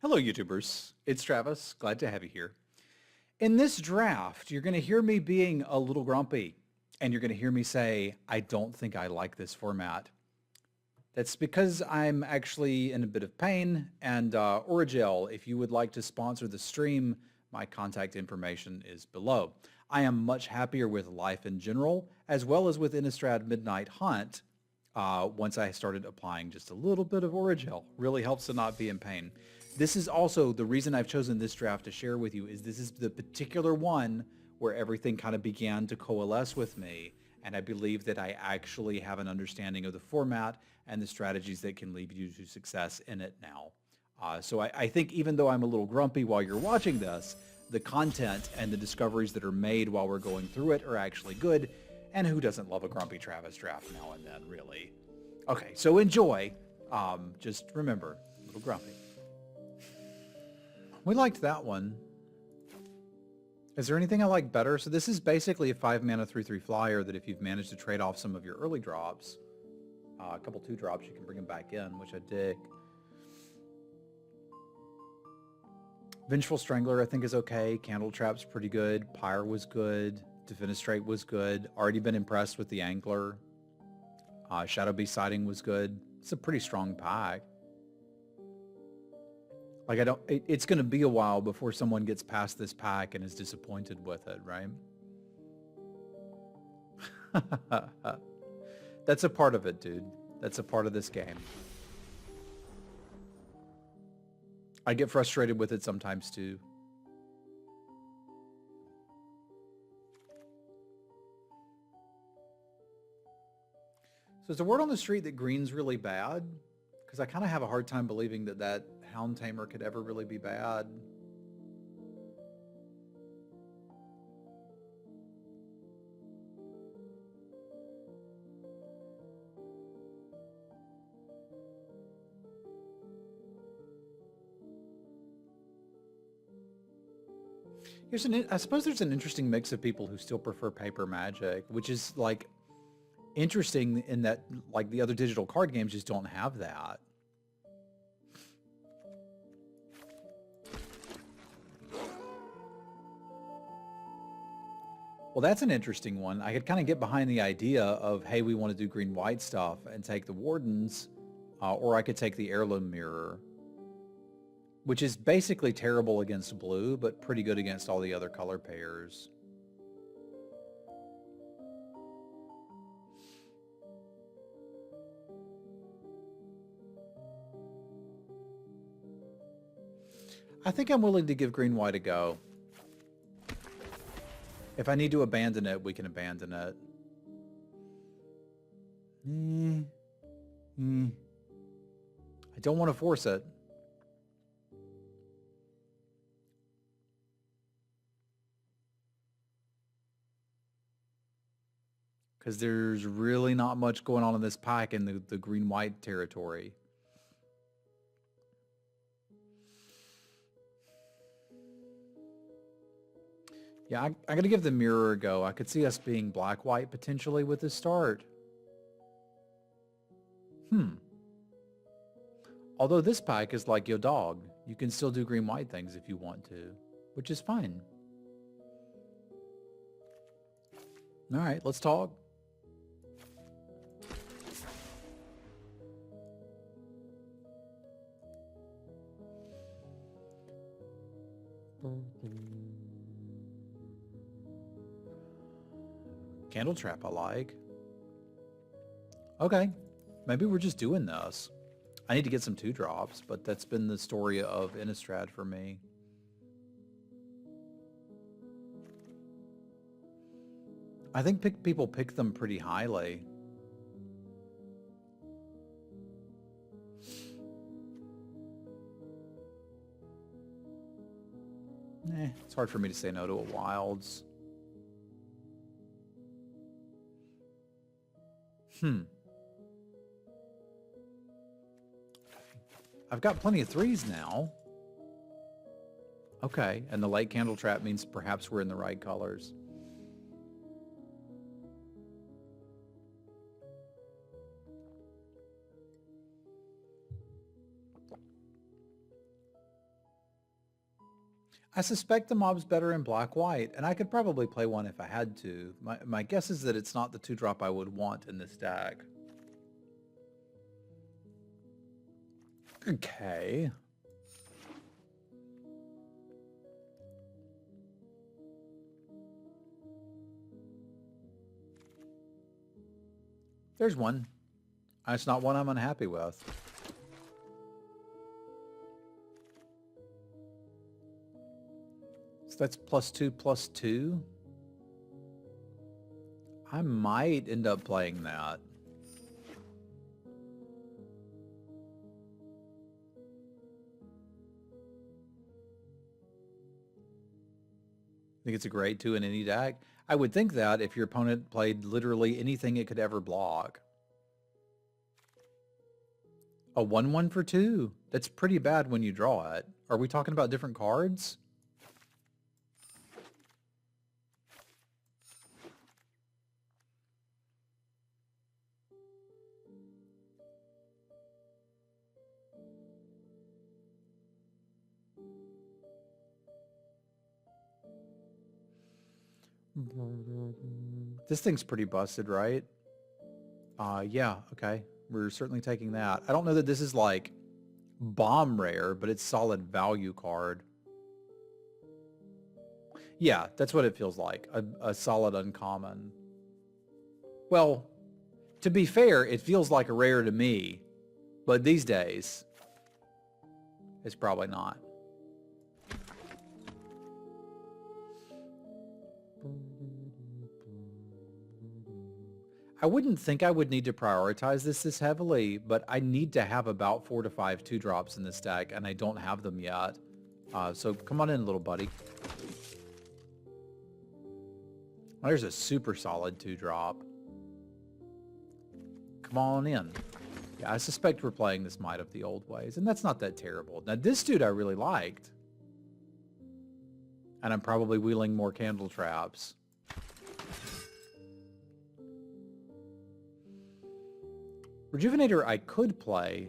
Hello, YouTubers. It's Travis. Glad to have you here. In this draft, you're going to hear me being a little grumpy, and you're going to hear me say, I don't think I like this format. That's because I'm actually in a bit of pain, and Origel, if you would like to sponsor the stream, my contact information is below. I am much happier with life in general, as well as with Innistrad Midnight Hunt, once I started applying just a little bit of Origel. Really helps to not be in pain. This is also the reason I've chosen this draft to share with you is this is the particular one where everything kind of began to coalesce with me. And I believe that I actually have an understanding of the format and the strategies that can lead you to success in it now. So I think even though I'm a little grumpy while you're watching this, the content and the discoveries that are made while we're going through it are actually good. And who doesn't love a grumpy Travis draft now and then, really? Okay, so enjoy. Just remember, a little grumpy. We liked that one. Is there anything I like better? So this is basically a 5-mana 3/3 flyer that if you've managed to trade off some of your early drops, a couple 2-drops, you can bring them back in, which I dig. Vengeful Strangler I think is okay. Candle Trap's pretty good. Pyre was good. Defenestrate was good. Already been impressed with the Angler. Shadow Beast Sighting was good. It's a pretty strong pack. Like it's going to be a while before someone gets past this pack and is disappointed with it, right? That's a part of it, dude. That's a part of this game. I get frustrated with it sometimes too. So is the word on the street that green's really bad? Because I kind of have a hard time believing that that Hound Tamer could ever really be bad. I suppose there's an interesting mix of people who still prefer paper Magic, which is like interesting in that like the other digital card games just don't have that. Well, that's an interesting one. I could kind of get behind the idea of, hey, we want to do green-white stuff and take the Wardens, or I could take the Heirloom Mirror, which is basically terrible against blue, but pretty good against all the other color pairs. I think I'm willing to give green-white a go. If I need to abandon it, we can abandon it. I don't want to force it. Because there's really not much going on in this pack in the green-white territory. Yeah, I gotta give the mirror a go. I could see us being black-white potentially with this start. Although this pack is like your dog. You can still do green-white things if you want to, which is fine. All right, let's talk. Candle Trap I like. Okay, maybe we're just doing this. I need to get some 2-drops, but that's been the story of Innistrad for me. I think people pick them pretty highly. It's hard for me to say no to a Wilds. I've got plenty of 3s now. Okay, and the late Candle Trap means perhaps we're in the right colors. I suspect the mob's better in black-white, and I could probably play one if I had to. My guess is that it's not the 2-drop I would want in this deck. Okay. There's one. It's not one I'm unhappy with. So that's +2/+2. I might end up playing that. I think it's a grade 2 in any deck. I would think that if your opponent played literally anything it could ever block. A 1/1 for 2. That's pretty bad when you draw it. Are we talking about different cards? This thing's pretty busted, right? Yeah, okay. We're certainly taking that. I don't know that this is like bomb rare, but it's solid value card. Yeah, that's what it feels like. A solid uncommon. Well, to be fair, it feels like a rare to me, but these days, it's probably not. I wouldn't think I would need to prioritize this heavily, but I need to have about 4 to 5 2-drops in this deck, and I don't have them yet. So come on in, little buddy. Oh, there's a super solid 2-drop. Come on in. Yeah, I suspect we're playing this Might of the Old Ways, and that's not that terrible. Now, this dude I really liked. And I'm probably wheeling more candle traps. Rejuvenator I could play.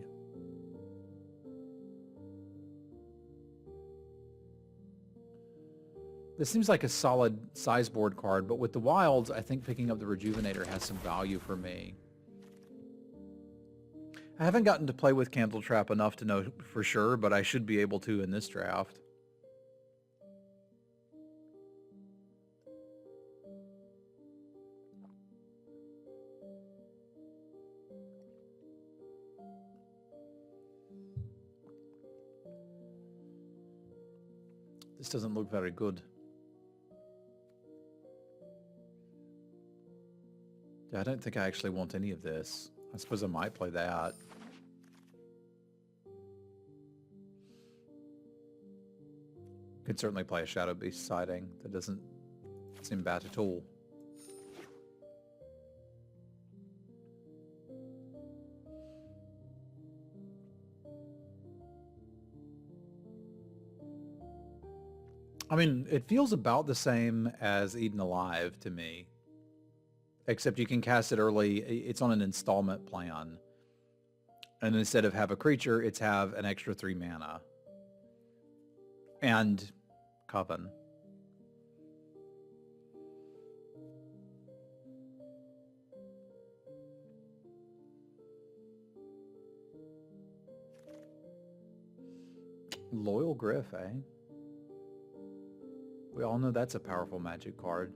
This seems like a solid sideboard card, but with the wilds, I think picking up the Rejuvenator has some value for me. I haven't gotten to play with Candle Trap enough to know for sure, but I should be able to in this draft. This doesn't look very good. Yeah, I don't think I actually want any of this. I suppose I might play that. Could certainly play a Shadow Beast siding. That doesn't seem bad at all. I mean, it feels about the same as Eaten Alive to me. Except you can cast it early. It's on an installment plan. And instead of have a creature, it's have an extra 3 mana. And Coven. Loyal Griff, eh? We all know that's a powerful Magic card.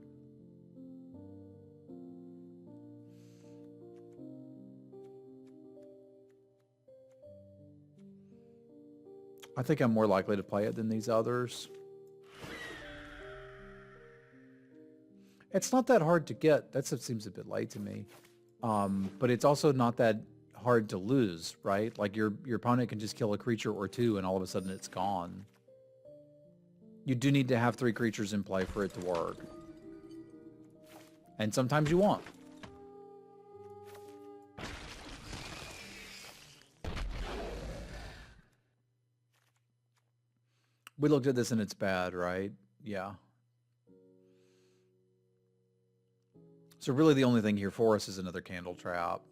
I think I'm more likely to play it than these others. It's not that hard to get. That seems a bit late to me. But it's also not that hard to lose, right? Like your opponent can just kill a creature or 2 and all of a sudden it's gone. You do need to have 3 creatures in play for it to work. And sometimes you won't. We looked at this and it's bad, right? Yeah. So really the only thing here for us is another Candle Trap.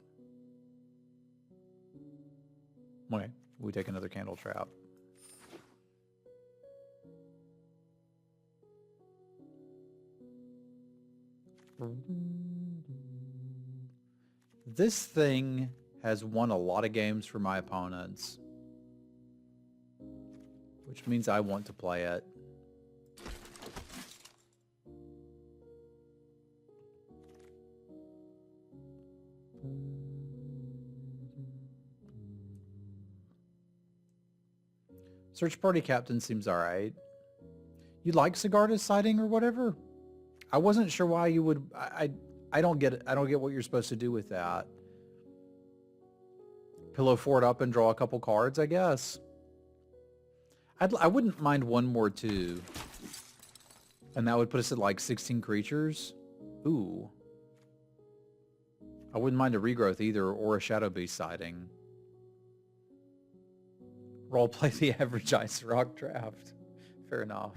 Okay, we take another Candle Trap. This thing has won a lot of games for my opponents, which means I want to play it. Search Party Captain seems alright. You like Sigarda's sighting or whatever? I wasn't sure why you would... I don't get it. I don't get what you're supposed to do with that. Pillow fort up and draw a couple cards, I guess. I wouldn't mind one more too. And that would put us at like 16 creatures. Ooh. I wouldn't mind a regrowth either, or a Shadow Beast sighting. Roleplay the average Ice Rock draft. Fair enough.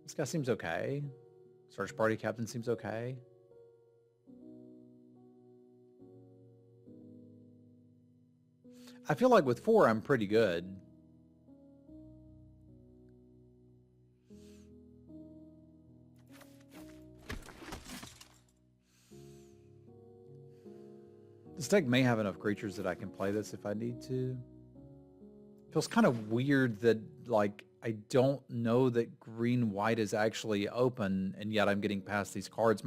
This guy seems okay. Search Party Captain seems okay. I feel like with 4, I'm pretty good. This deck may have enough creatures that I can play this if I need to. Feels kind of weird that, like, I don't know that green-white is actually open, and yet I'm getting past these cards.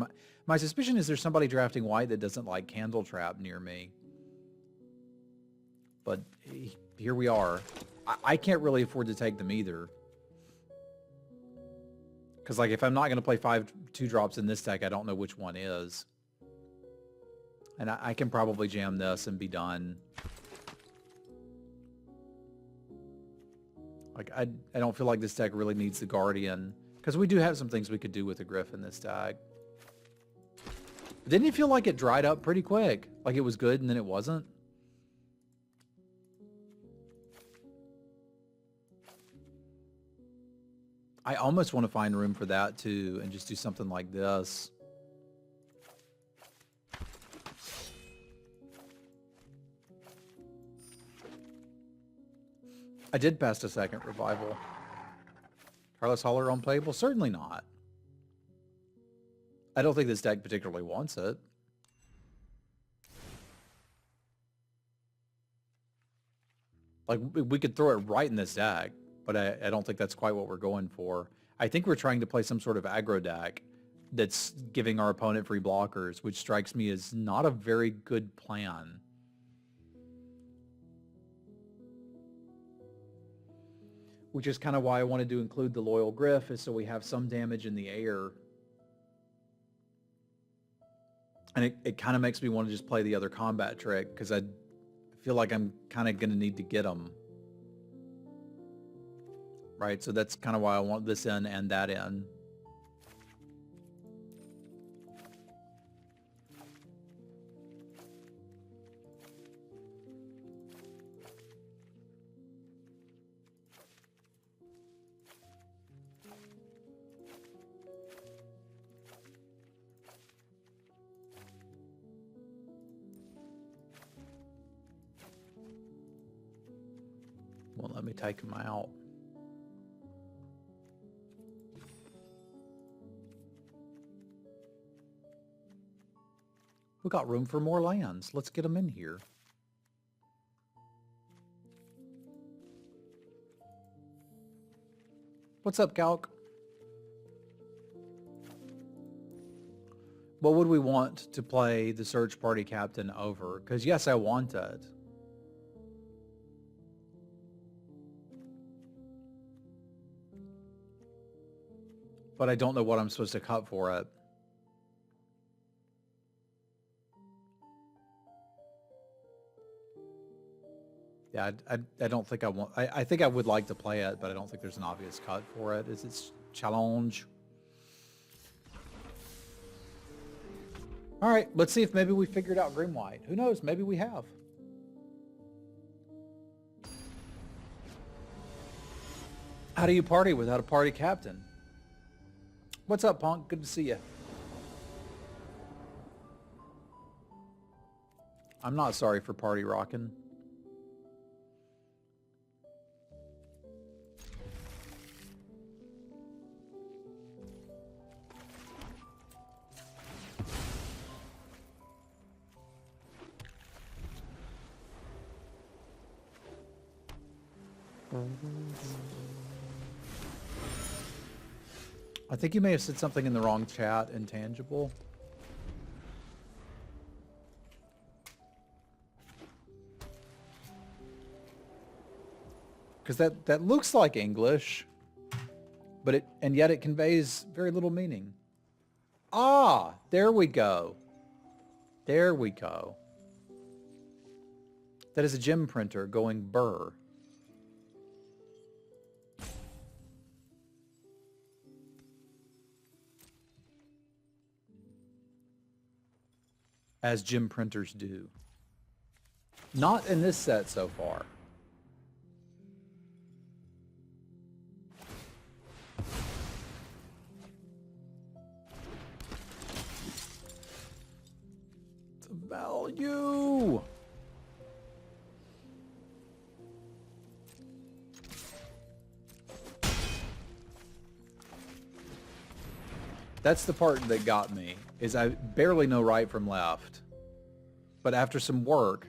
My suspicion is there's somebody drafting white that doesn't like Candle Trap near me. But here we are. I can't really afford to take them either. Because, like, if I'm not going to play 5 2-drops in this deck, I don't know which one is. And I can probably jam this and be done. Like, I don't feel like this deck really needs the Guardian. Because we do have some things we could do with the Griff in this deck. Didn't it feel like it dried up pretty quick? Like it was good and then it wasn't? I almost want to find room for that too and just do something like this. I did pass a second revival. Carlos Holler unplayable? Certainly not. I don't think this deck particularly wants it. Like, we could throw it right in this deck, but I don't think that's quite what we're going for. I think we're trying to play some sort of aggro deck that's giving our opponent free blockers, which strikes me as not a very good plan. Which is kind of why I wanted to include the Loyal Griff, is so we have some damage in the air. And it kind of makes me want to just play the other combat trick, because I feel like I'm kind of going to need to get them. Right, so that's kind of why I want this in and that in. Well, let me take them out. We got room for more lands. Let's get them in here. What's up, Calc? What would we want to play the Search Party Captain over? Because yes, I want it. But I don't know what I'm supposed to cut for it. Yeah, I don't think I want... I think I would like to play it, but I don't think there's an obvious cut for it. It's challenge. All right, let's see if maybe we figured out green-white. Who knows? Maybe we have. How do you party without a party captain? What's up, Punk? Good to see you. I'm not sorry for party rocking. I think you may have said something in the wrong chat, intangible. Because that looks like English, but and yet it conveys very little meaning. Ah, there we go. There we go. That is a gem printer going burr. As gem printers do. Not in this set so far. The value. That's the part that got me, is I barely know right from left. But after some work,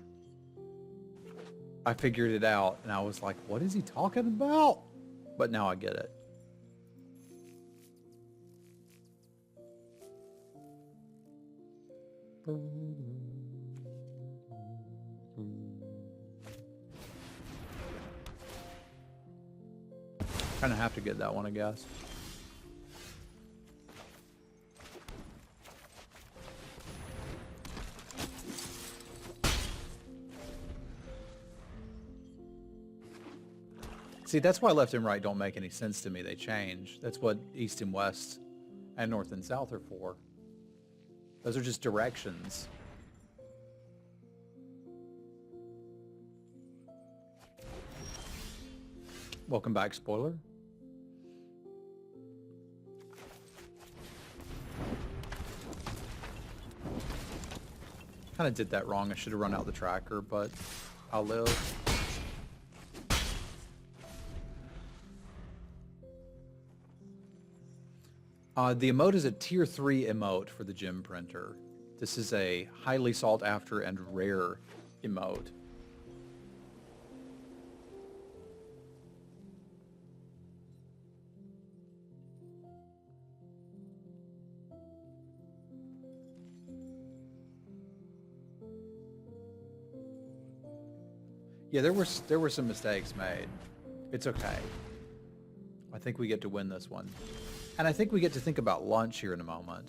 I figured it out, and I was like, what is he talking about? But now I get it. Kind of have to get that one, I guess. See, that's why left and right don't make any sense to me. They change. That's what east and west and north and south are for. Those are just directions. Welcome back, spoiler. Kind of did that wrong. I should have run out the tracker, but I'll live. The emote is a tier 3 emote for the gem printer. This is a highly sought after and rare emote. Yeah, there were some mistakes made. It's okay. I think we get to win this one. And I think we get to think about lunch here in a moment.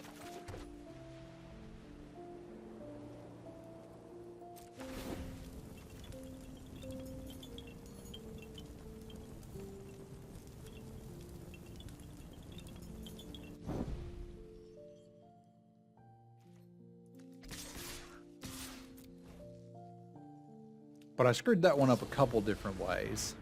But I screwed that one up a couple different ways.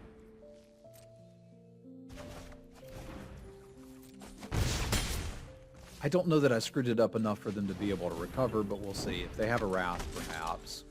I don't know that I screwed it up enough for them to be able to recover, but we'll see. If they have a wrath, perhaps.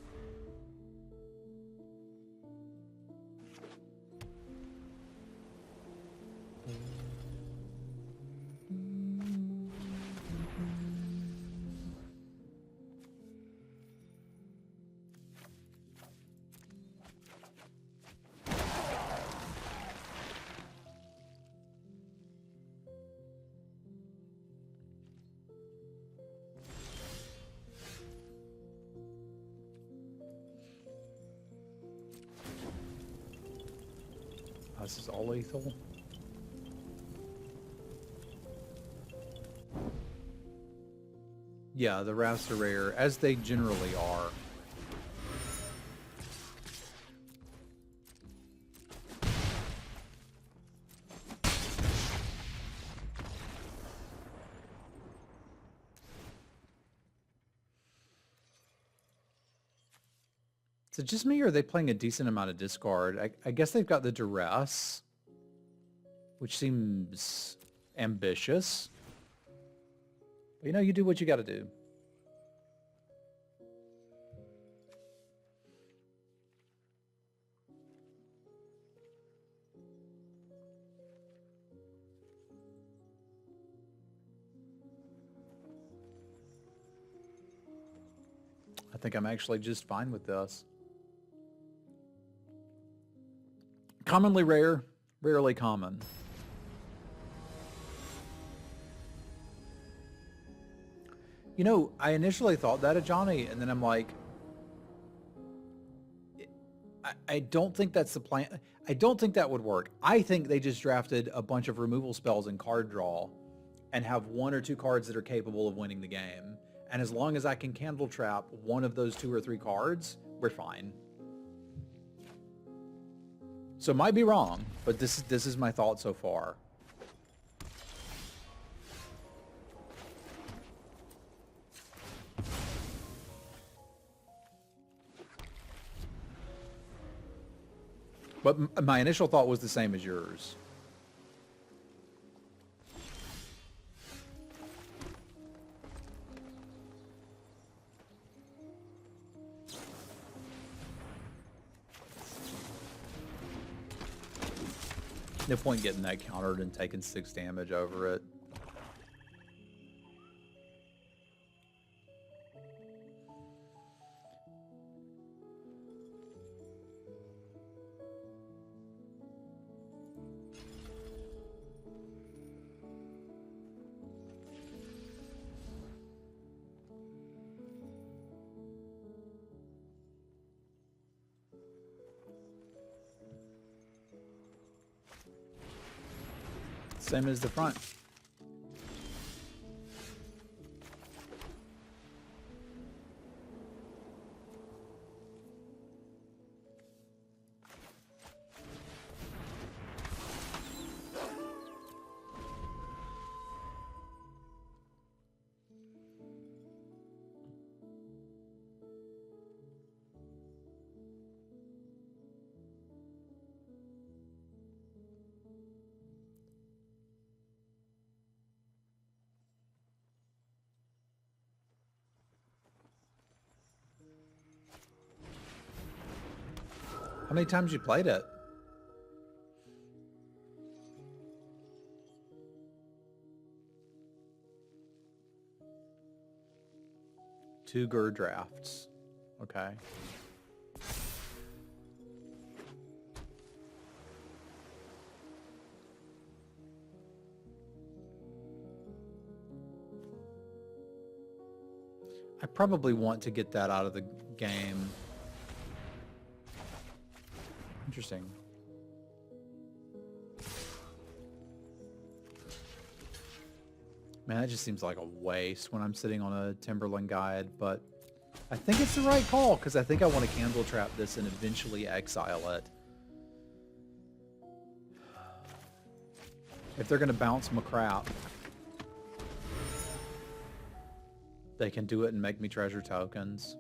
This is all lethal. Yeah, the wraths are rare, as they generally are. Is it just me, or are they playing a decent amount of discard? I guess they've got the duress, which seems ambitious. But you know, you do what you got to do. think I'm actually just fine with this. Commonly rare, rarely common. You know, I initially thought that of Johnny, and then I'm like, I don't think that's the plan. I don't think that would work. I think they just drafted a bunch of removal spells and card draw and have one or two cards that are capable of winning the game. And as long as I can candle trap one of those 2 or 3 cards, we're fine. So it might be wrong, but this is my thought so far. But my initial thought was the same as yours. No point getting that countered and taking 6 damage over it. Same as the front. How many times you played it? Two Gur drafts. Okay. I probably want to get that out of the game. Interesting. Man, that just seems like a waste when I'm sitting on a Timberland guide, but I think it's the right call because I think I want to candle trap this and eventually exile it. If they're going to bounce my crap, they can do it and make me treasure tokens.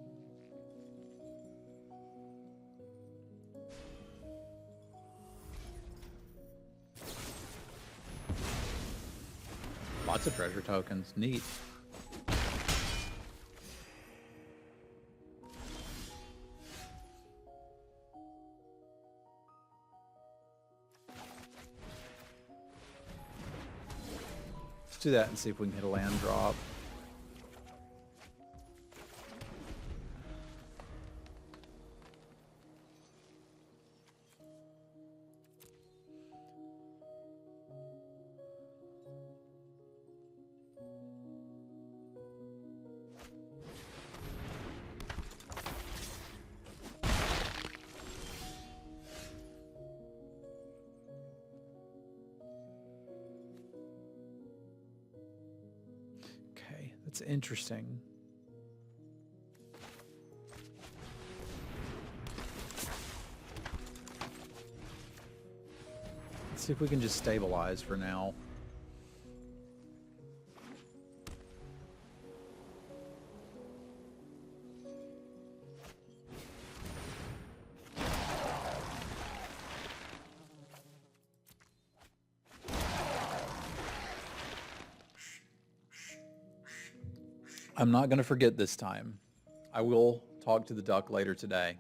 Lots of treasure tokens. Neat. Let's do that and see if we can hit a land drop. That's interesting. Let's see if we can just stabilize for now. I'm not going to forget this time. I will talk to the duck later today.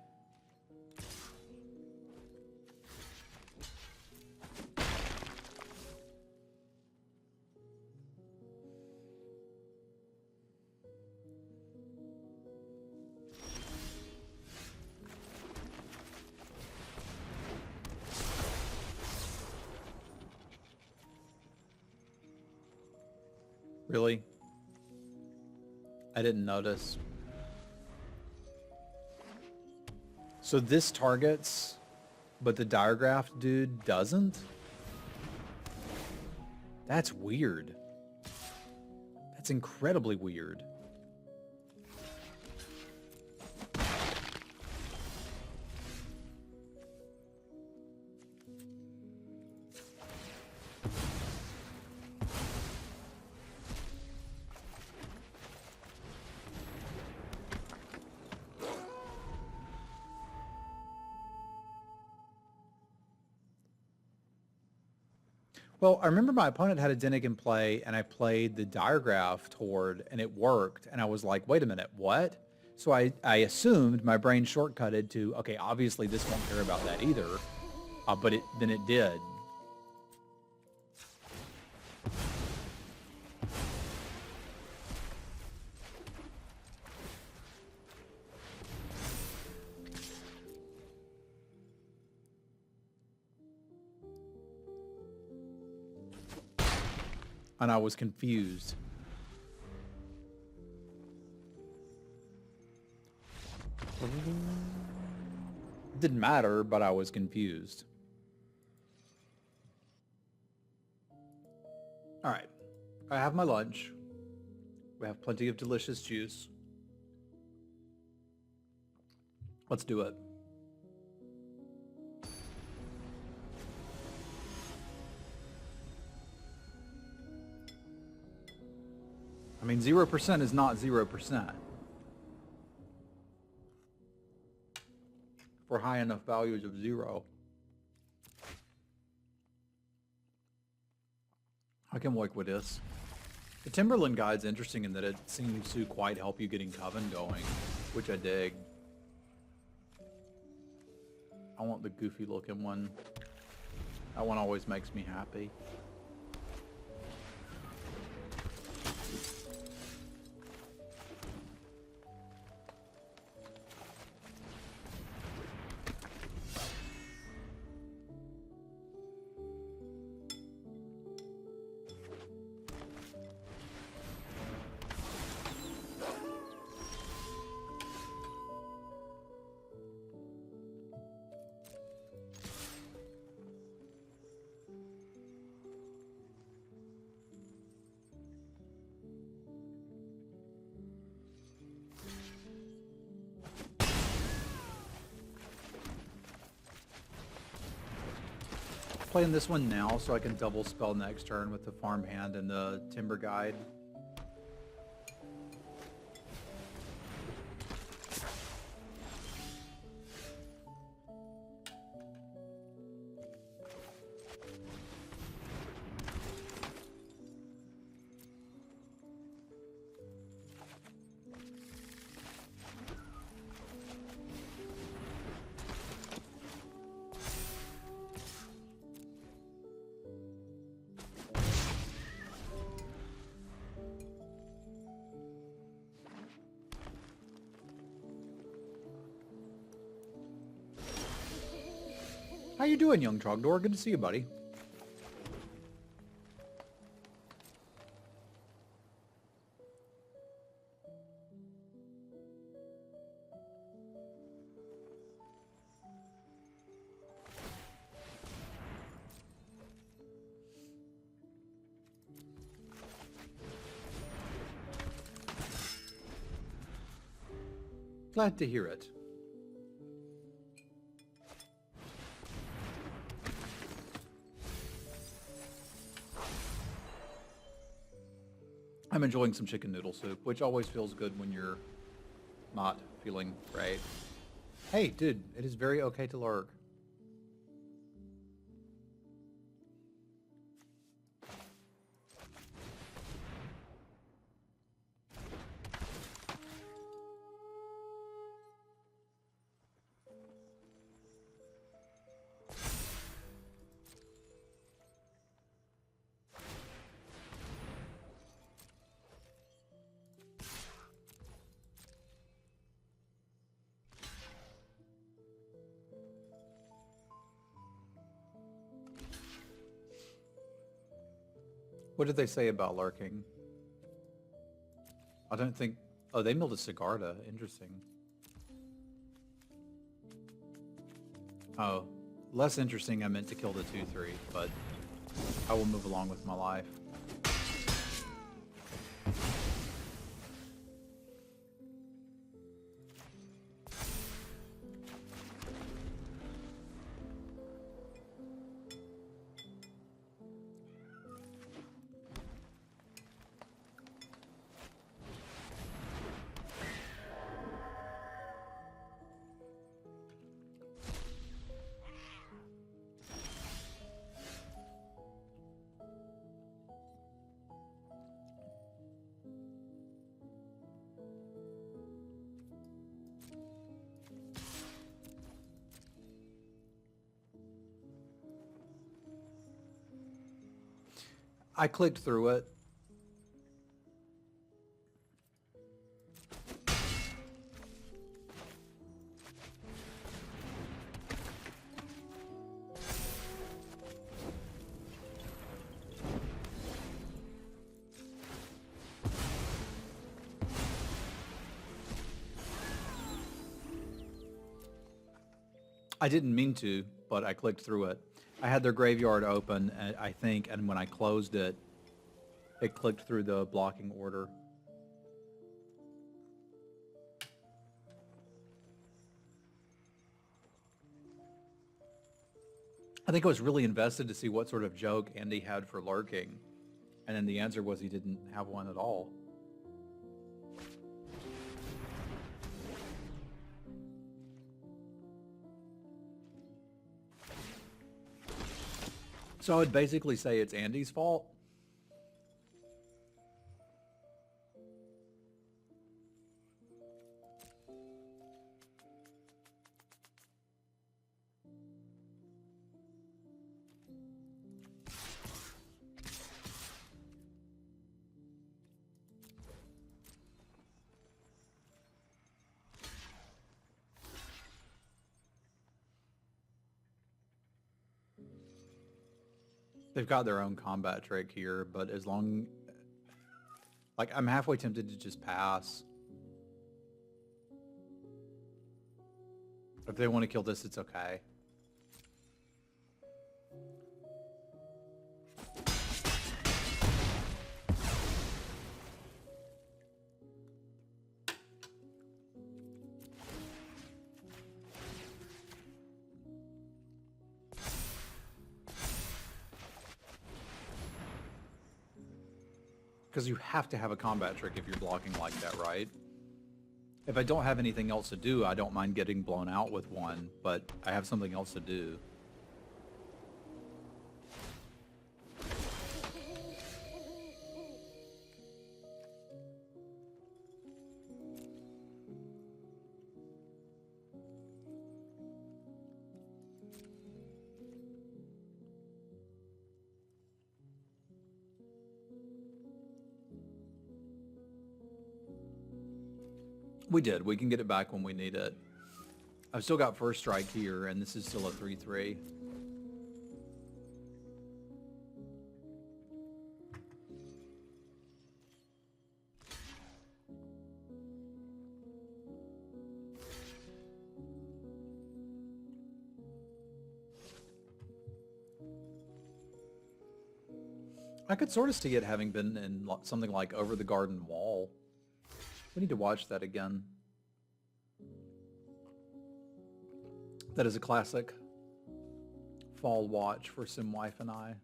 Really? I didn't notice. So this targets, but the diagraph dude doesn't? That's weird. That's incredibly weird. Well, I remember my opponent had a Dennick in play, and I played the diagraph toward, and it worked. And I was like, wait a minute, what? So I assumed my brain shortcutted to, okay, obviously this won't care about that either. But then it did. And I was confused. It didn't matter, but I was confused. All right. I have my lunch. We have plenty of delicious juice. Let's do it. I mean, 0% is not 0%. For high enough values of 0. I can work with this. The Timberland guide's interesting in that it seems to quite help you getting Coven going, which I dig. I want the goofy looking one. That one always makes me happy. Playing this one now so I can double spell next turn with the farmhand and the timber guide. How you doing, young Trogdor? Good to see you, buddy. Glad to hear it. I'm enjoying some chicken noodle soup, which always feels good when you're not feeling great. Hey, dude, it is very okay to lurk. What did they say about lurking? I don't think... Oh, they milled a Sigarda. Interesting. Oh, less interesting. I meant to kill the 2-3, but I will move along with my life. I clicked through it. I didn't mean to, but I clicked through it. I had their graveyard open, I think, and when I closed it, it clicked through the blocking order. I think I was really invested to see what sort of joke Andy had for lurking, and then the answer was he didn't have one at all. So I would basically say it's Andy's fault. They've got their own combat trick here, but as long... Like, I'm halfway tempted to just pass. If they want to kill this, it's okay. Because you have to have a combat trick if you're blocking like that, right? If I don't have anything else to do, I don't mind getting blown out with one, but I have something else to do. We did. We can get it back when we need it. I've still got first strike here, and this is still a 3-3. I could sort of see it having been in something like Over the Garden Wall. We need to watch that again. That is a classic fall watch for Simwife and I.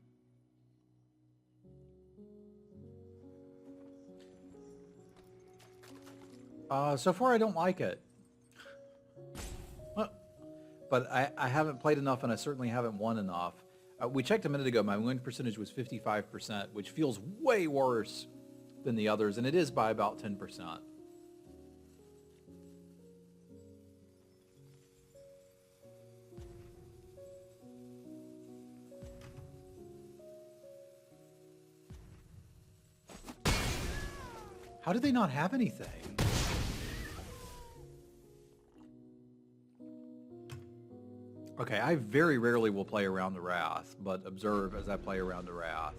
So far I don't like it. But I haven't played enough, and I certainly haven't won enough. We checked a minute ago, my win percentage was 55%, which feels way worse than the others, and it is by about 10%. How do they not have anything? Okay, I very rarely will play around the Wrath, but observe as I play around the Wrath.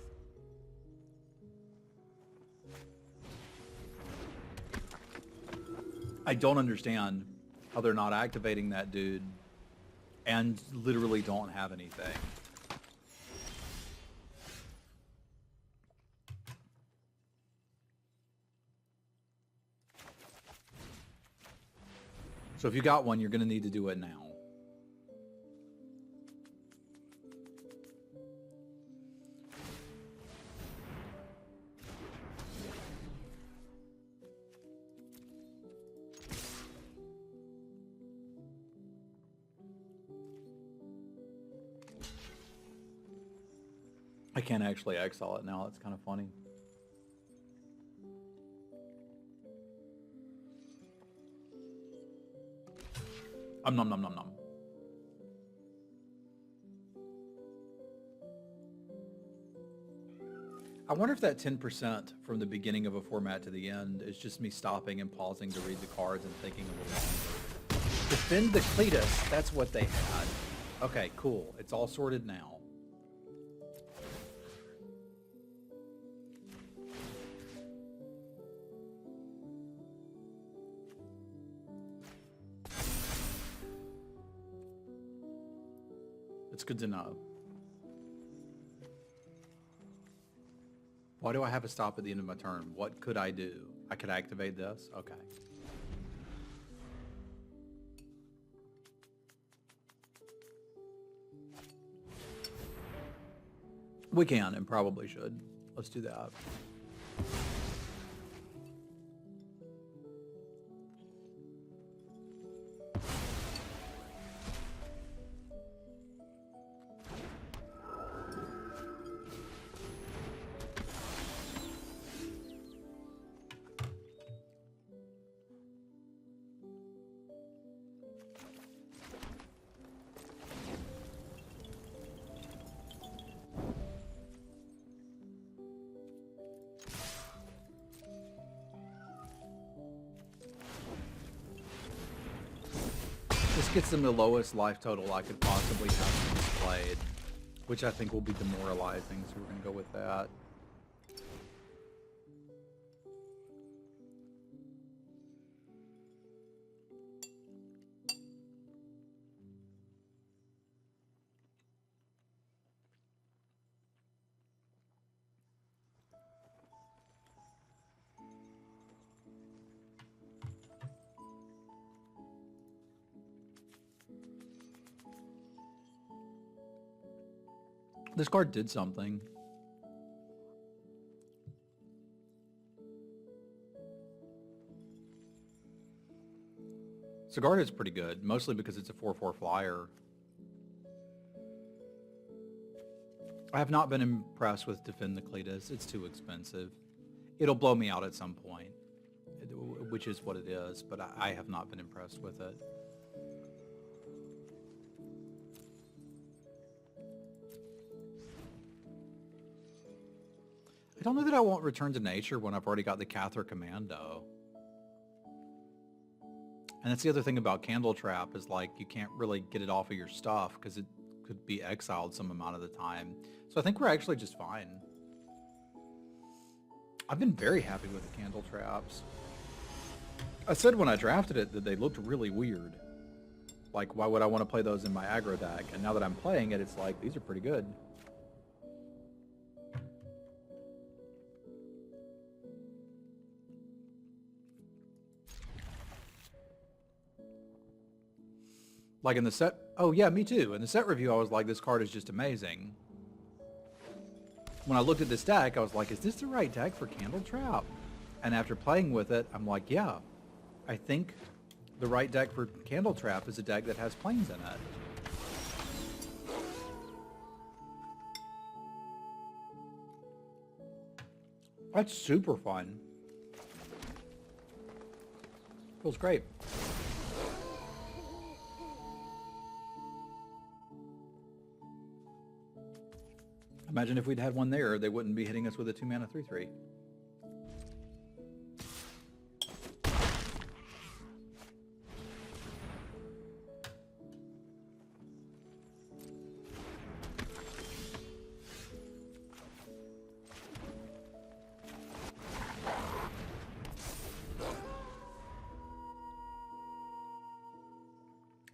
I don't understand how they're not activating that dude and literally don't have anything. So if you got one, you're going to need to do it now. I can't actually exile it now. That's kind of funny. Nom nom nom nom. I wonder if that 10% from the beginning of a format to the end is just me stopping and pausing to read the cards and thinking a little longer. Defend the Cletus, that's what they had. Okay, cool. It's all sorted now. It's good to know. Why do I have a stop at the end of my turn? What could I do? I could activate this? Okay. We can and probably should. Let's do that. This gets them the lowest life total I could possibly have displayed, which I think will be demoralizing, so we're going to go with that. This card did something. Sigarda is pretty good, mostly because it's a 4/4 flyer. I have not been impressed with Defend the Cletus. It's too expensive. It'll blow me out at some point, which is what it is, but I have not been impressed with it. I don't know that I won't Return to Nature when I've already got the Cathar Commando. And that's the other thing about Candle Trap is like you can't really get it off of your stuff because it could be exiled some amount of the time. So I think we're actually just fine. I've been very happy with the Candle Traps. I said when I drafted it that they looked really weird. Like, why would I want to play those in my aggro deck? And now that I'm playing it, it's like, these are pretty good. Like in the set, oh yeah, me too. In the set review, I was like, this card is just amazing. When I looked at this deck, I was like, is this the right deck for Candle Trap? And after playing with it, I'm like, yeah, I think the right deck for Candle Trap is a deck that has planes in it. That's super fun. Feels great. Imagine if we'd had one there, they wouldn't be hitting us with a 2-mana 3/3.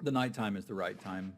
The nighttime is the right time.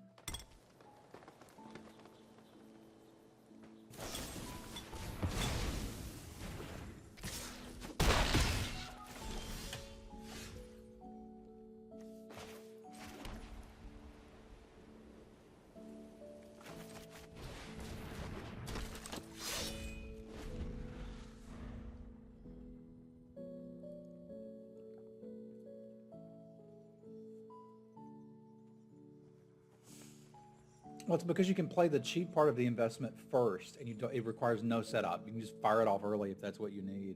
Well, it's because you can play the cheap part of the investment first, and it requires no setup. You can just fire it off early if that's what you need.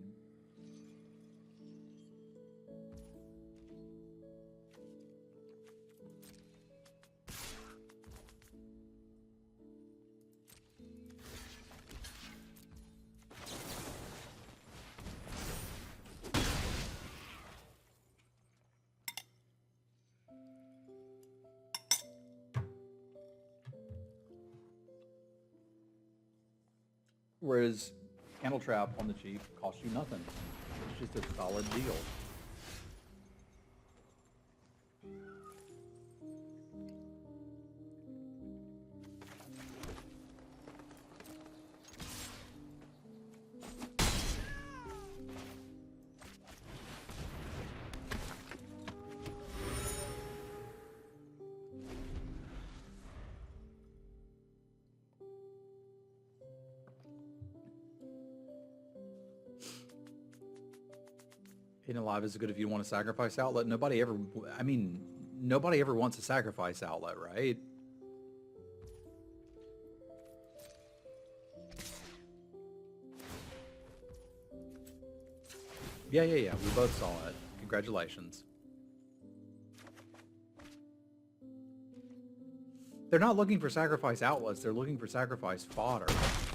Whereas Candle Trap on the cheap costs you nothing. It's just a solid deal. Eating alive is good if you want a sacrifice outlet. Nobody ever wants a sacrifice outlet, right? Yeah. We both saw it. Congratulations. They're not looking for sacrifice outlets. They're looking for sacrifice fodder.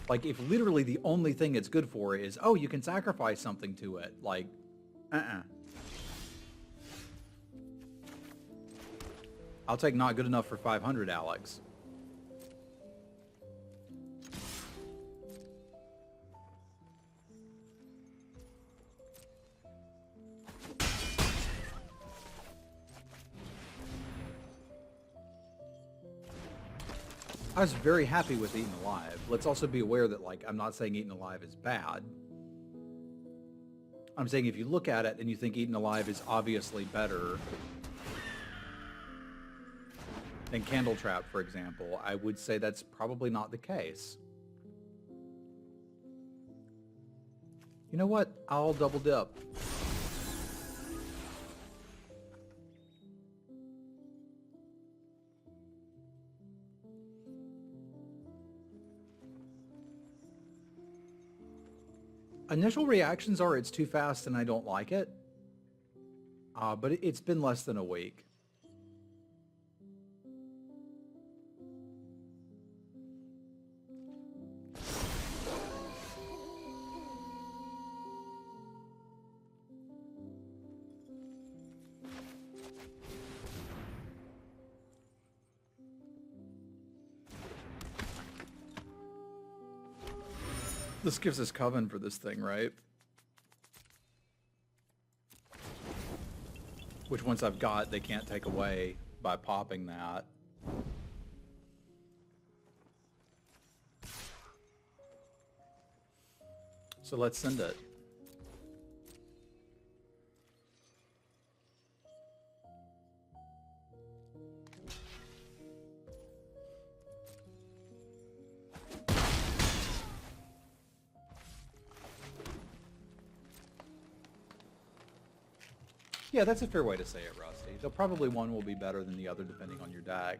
Like, if literally the only thing it's good for is, oh, you can sacrifice something to it. Like, I'll take not good enough for 500, Alex. I was very happy with Eaten Alive. Let's also be aware that, like, I'm not saying Eaten Alive is bad. I'm saying if you look at it and you think Eaten Alive is obviously better than Candle Trap, for example, I would say that's probably not the case. You know what? I'll double dip. Initial reactions are it's too fast and I don't like it. But it's been less than a week. This gives us Coven for this thing, right? Which once I've got, they can't take away by popping that. So let's send it. Yeah, that's a fair way to say it, Rusty. Though probably one will be better than the other depending on your deck.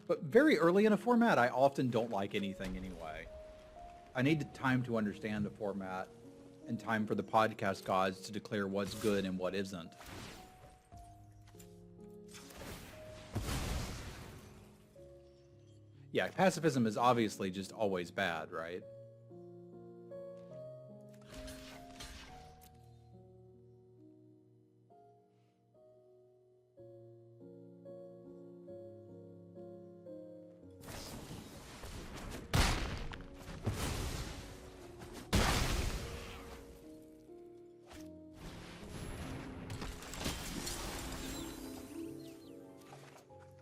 But very early in a format, I often don't like anything anyway. I need time to understand the format and time for the podcast gods to declare what's good and what isn't. Yeah, pacifism is obviously just always bad, right?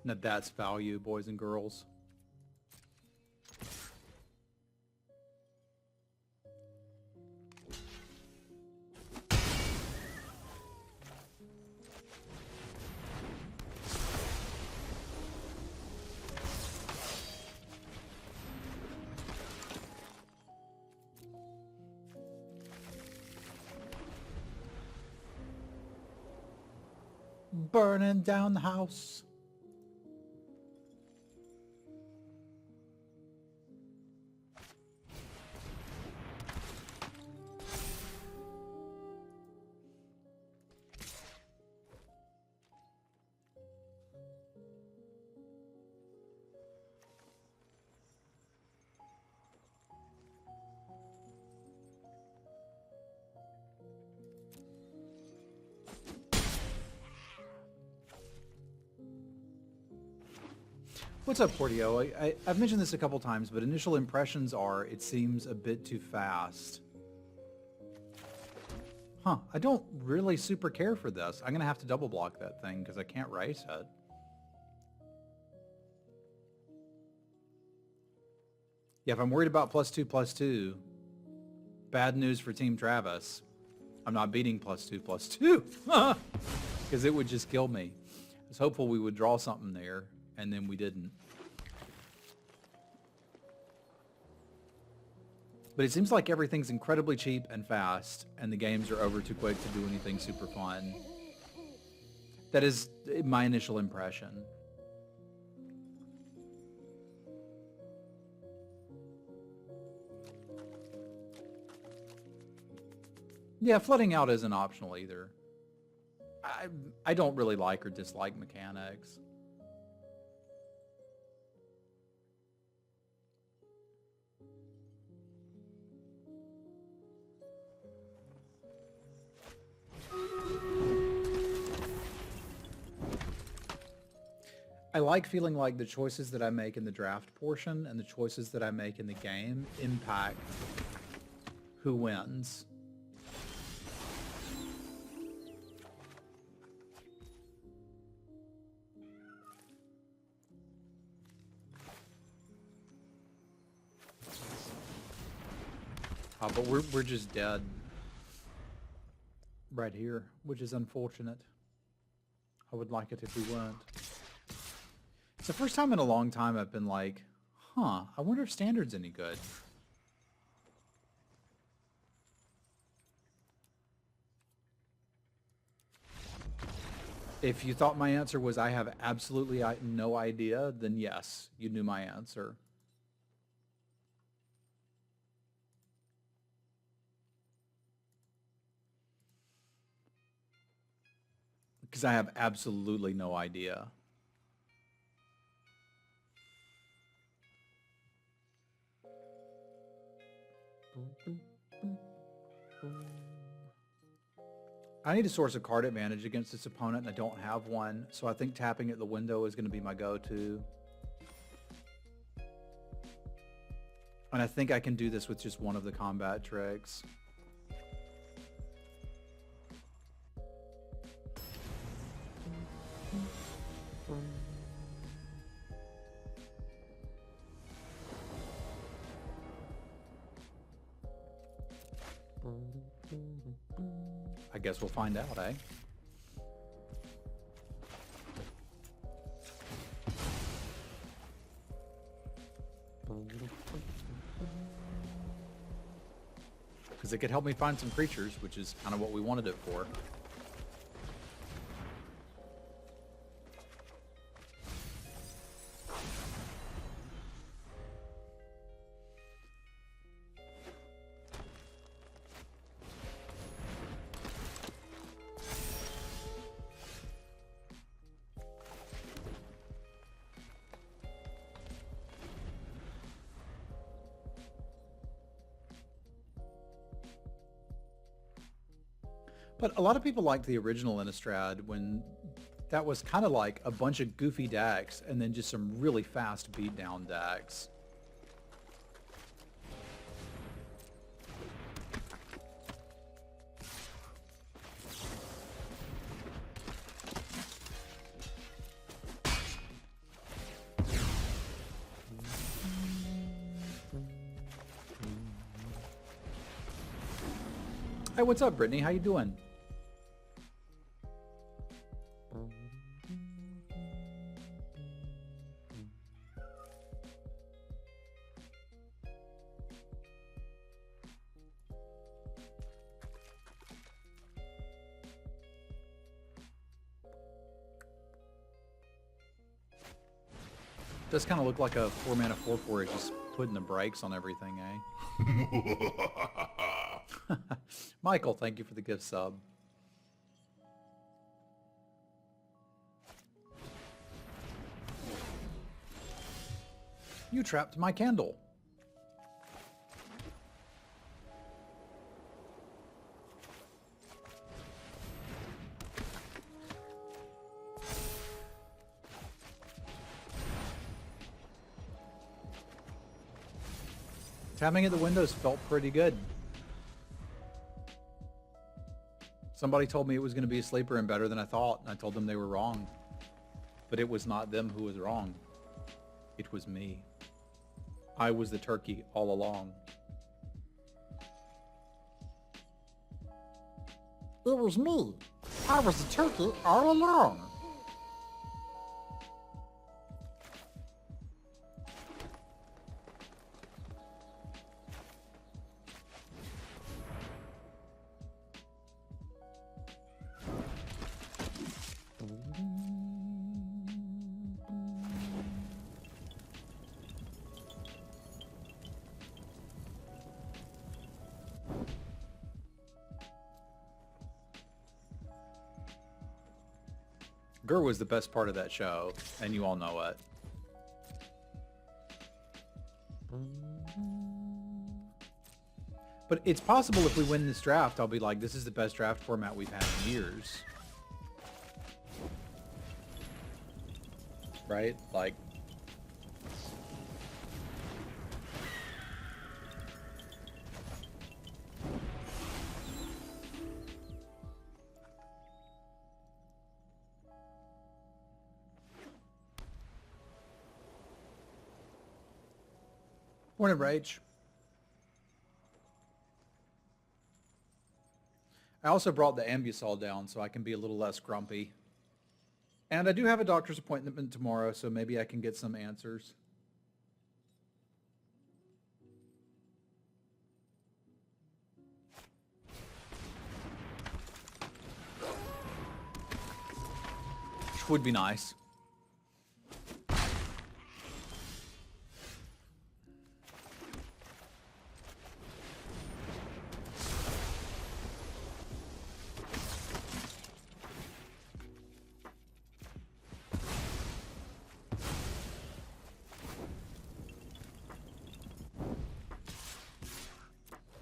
Now that's value, boys and girls. Burning down the house. What's up, Portio? I've mentioned this a couple times, but initial impressions are it seems a bit too fast. Huh, I don't really super care for this. I'm going to have to double block that thing because I can't race it. Yeah, if I'm worried about +2/+2, bad news for Team Travis. I'm not beating +2/+2 because it would just kill me. I was hopeful we would draw something there, and then we didn't. But it seems like everything's incredibly cheap and fast, and the games are over too quick to do anything super fun. That is my initial impression. Yeah, flooding out isn't optional either. I don't really like or dislike mechanics. I like feeling like the choices that I make in the draft portion and the choices that I make in the game impact who wins. But we're just dead right here, which is unfortunate. I would like it if we weren't. It's the first time in a long time I've been like, huh, I wonder if Standard's any good. If you thought my answer was I have absolutely no idea, then yes, you knew my answer. Because I have absolutely no idea. I need a source of card advantage against this opponent, and I don't have one, so I think tapping at the window is going to be my go-to. And I think I can do this with just one of the combat tricks. I guess we'll find out, eh? Because it could help me find some creatures, which is kind of what we wanted it for. But a lot of people liked the original Innistrad when that was kind of like a bunch of goofy decks and then just some really fast beatdown decks. Hey, what's up, Brittany? How you doing? Does kind of look like a 4-mana 4/4 is just putting the brakes on everything, eh? Michael, thank you for the gift sub. You trapped my candle. Tapping at the windows felt pretty good. Somebody told me it was going to be a sleeper and better than I thought, and I told them they were wrong. But it was not them who was wrong. It was me. I was the turkey all along. It was me. I was the turkey all along. Gur was the best part of that show, and you all know it. But it's possible if we win this draft, I'll be like, this is the best draft format we've had in years. Right? Like... Morning, Rage. I also brought the Ambusol down so I can be a little less grumpy. And I do have a doctor's appointment tomorrow, so maybe I can get some answers. Which would be nice.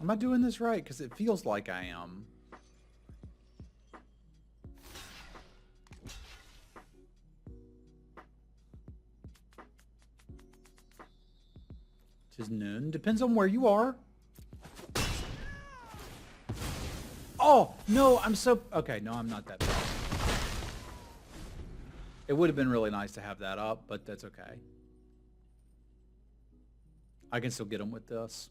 Am I doing this right? Because it feels like I am. Tis noon. Depends on where you are. Oh, no, I'm so... Okay, no, I'm not that bad. It would have been really nice to have that up, but that's okay. I can still get them with this.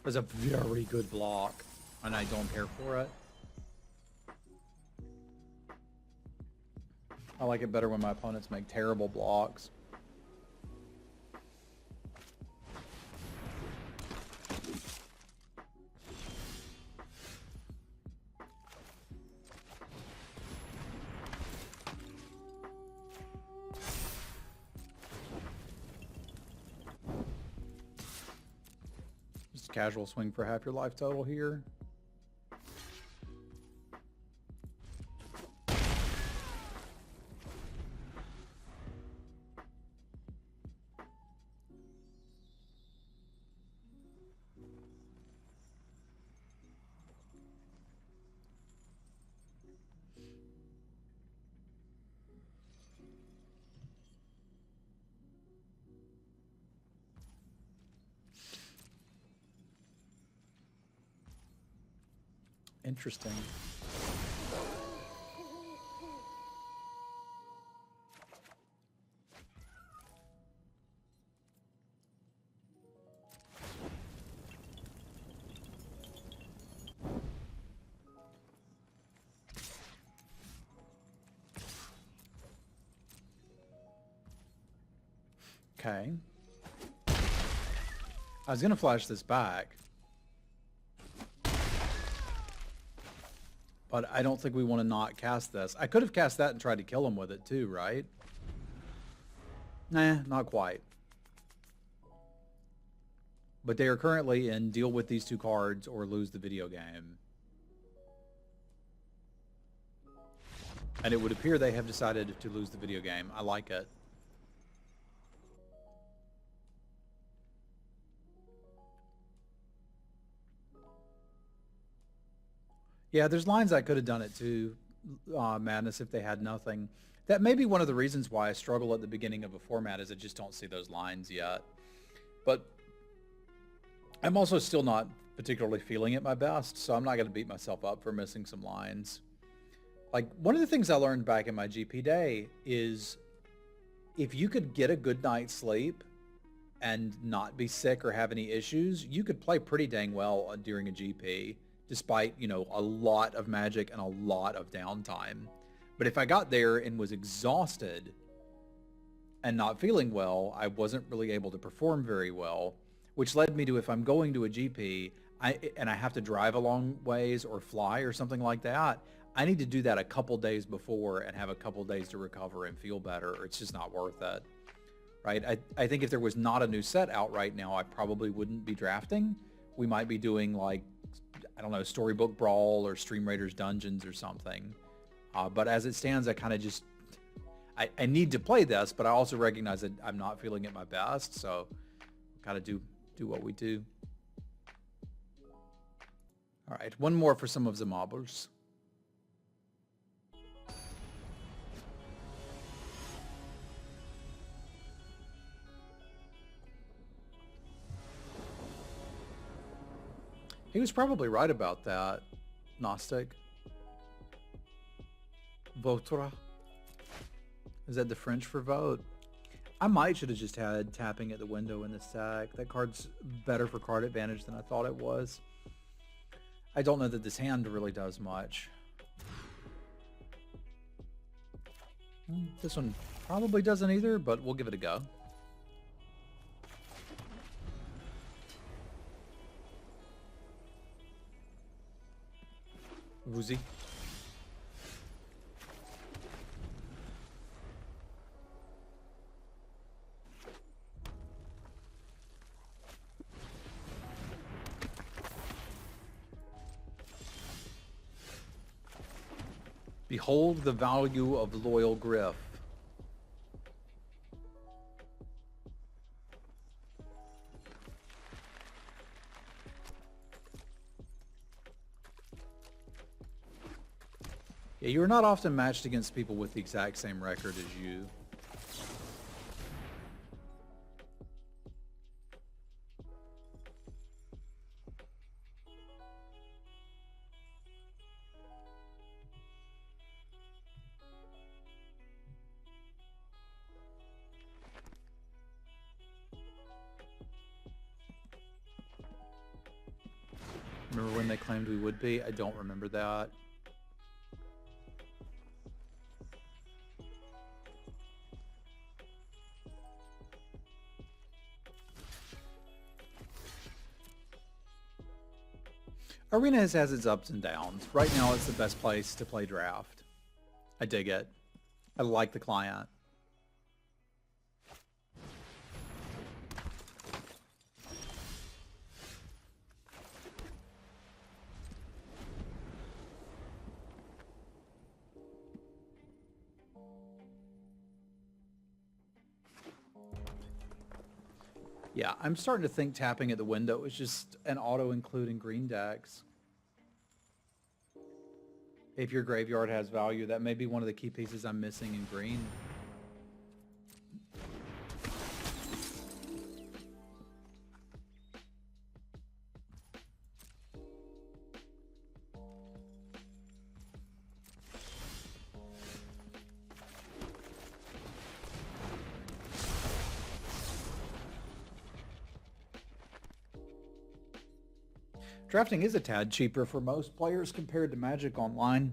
It's a very good block, and I don't care for it. I like it better when my opponents make terrible blocks. Just a casual swing for half your life total here. Interesting. Okay. I was going to flash this back. But I don't think we want to not cast this. I could have cast that and tried to kill him with it too, right? Nah, not quite. But they are currently in deal with these two cards or lose the video game. And it would appear they have decided to lose the video game. I like it. Yeah, there's lines I could have done it to, Madness, if they had nothing. That may be one of the reasons why I struggle at the beginning of a format is I just don't see those lines yet. But I'm also still not particularly feeling it my best, so I'm not going to beat myself up for missing some lines. Like, one of the things I learned back in my GP day is if you could get a good night's sleep and not be sick or have any issues, you could play pretty dang well during a GP, despite, you know, a lot of magic and a lot of downtime. But if I got there and was exhausted and not feeling well, I wasn't really able to perform very well, which led me to, if I'm going to a GP and I have to drive a long ways or fly or something like that, I need to do that a couple days before and have a couple days to recover and feel better, or it's just not worth it, right? I think if there was not a new set out right now, I probably wouldn't be drafting. We might be doing, like, I don't know, Storybook Brawl or Stream Raiders Dungeons or something. But as it stands, I kind of just, I need to play this, but I also recognize that I'm not feeling at my best, so kind of do what we do. All right, one more for some of the marbles. He was probably right about that, Gnostic. Votra. Is that the French for vote? I might should have just had tapping at the window in the stack. That card's better for card advantage than I thought it was. I don't know that this hand really does much. This one probably doesn't either, but we'll give it a go. Woozy. Behold the value of loyal Griff. Yeah, you're not often matched against people with the exact same record as you. Remember when they claimed we would be? I don't remember that. Arena has its ups and downs. Right now it's the best place to play draft. I dig it. I like the client. Yeah, I'm starting to think tapping at the window is just an auto-include in green decks. If your graveyard has value, that may be one of the key pieces I'm missing in green. Drafting is a tad cheaper for most players compared to Magic Online.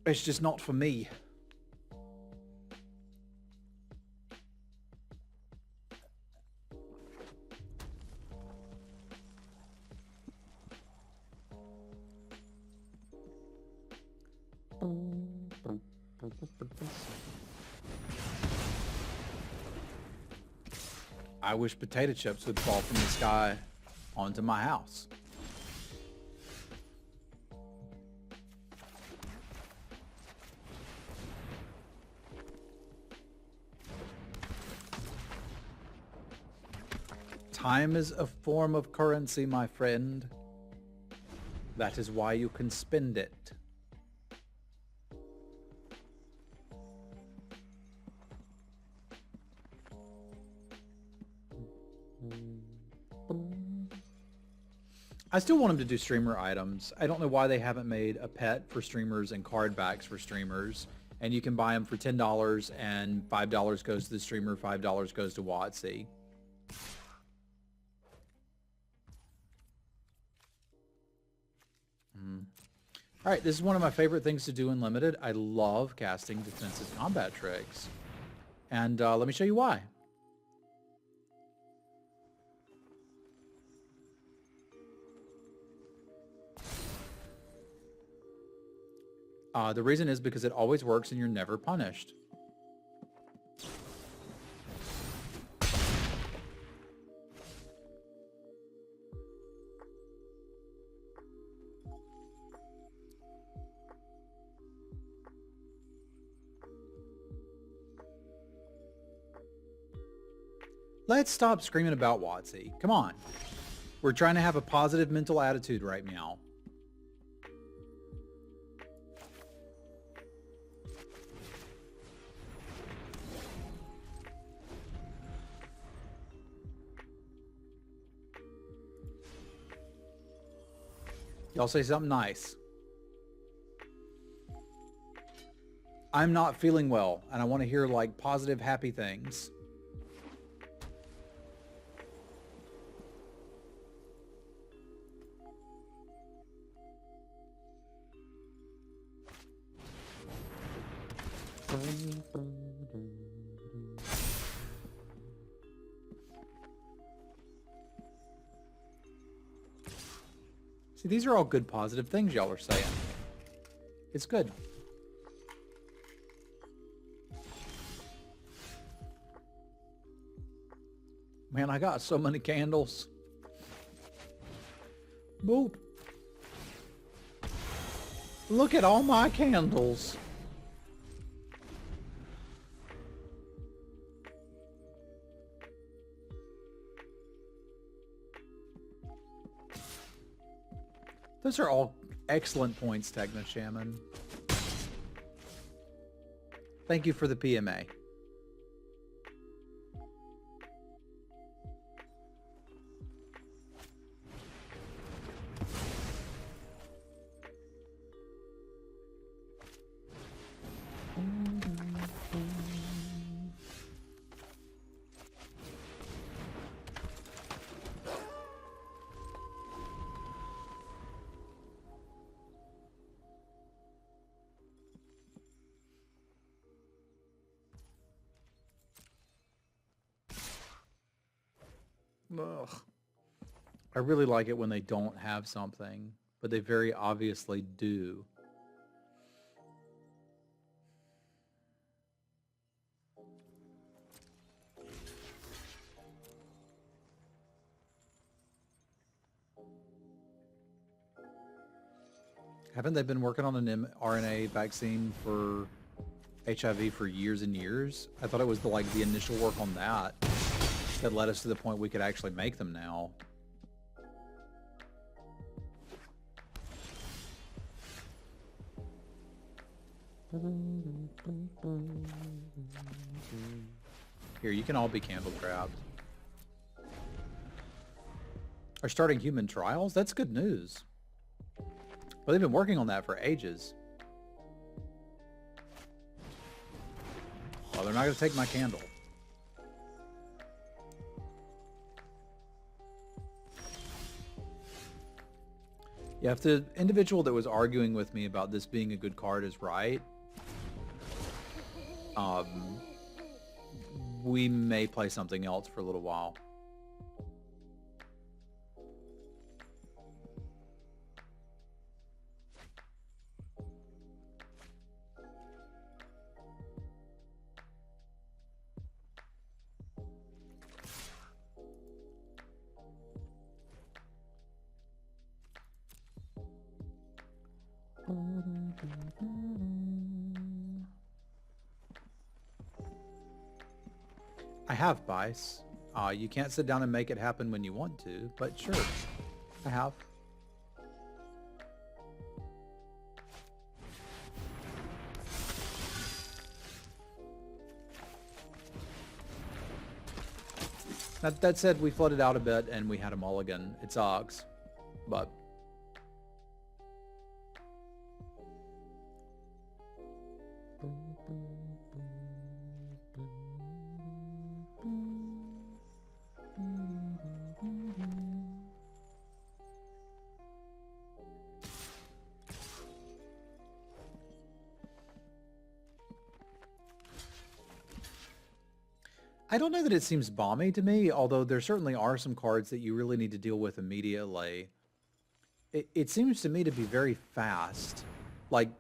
It's just not for me. I wish potato chips would fall from the sky onto my house. Time is a form of currency, my friend. That is why you can spend it. I still want them to do streamer items. I don't know why they haven't made a pet for streamers and card backs for streamers. And you can buy them for $10 and $5 goes to the streamer, $5 goes to WotC. All right, this is one of my favorite things to do in Limited. I love casting defensive combat tricks. And let me show you why. The reason is because it always works and you're never punished. Let's stop screaming about WotC. Come on. We're trying to have a positive mental attitude right now. Y'all say something nice. I'm not feeling well, and I want to hear like positive, happy things. See, these are all good, positive things y'all are saying. It's good. Man, I got so many candles. Boop. Look at all my candles. Those are all excellent points, Techno Shaman. Thank you for the PMA. Ugh. I really like it when they don't have something, but they very obviously do. Haven't they been working on an mRNA vaccine for HIV for years and years? I thought it was the initial work on that that led us to the point we could actually make them now. Here, you can all be candle trapped. Are starting human trials? That's good news. Well, they've been working on that for ages. Well, they're not going to take my candle. Yeah, if the individual that was arguing with me about this being a good card is right, we may play something else for a little while. I have, Bice. You can't sit down and make it happen when you want to, but sure, I have. That said, we flooded out a bit and we had a mulligan. It sucks, but... I don't know that it seems balmy to me, although there certainly are some cards that you really need to deal with immediately. It seems to me to be very fast, like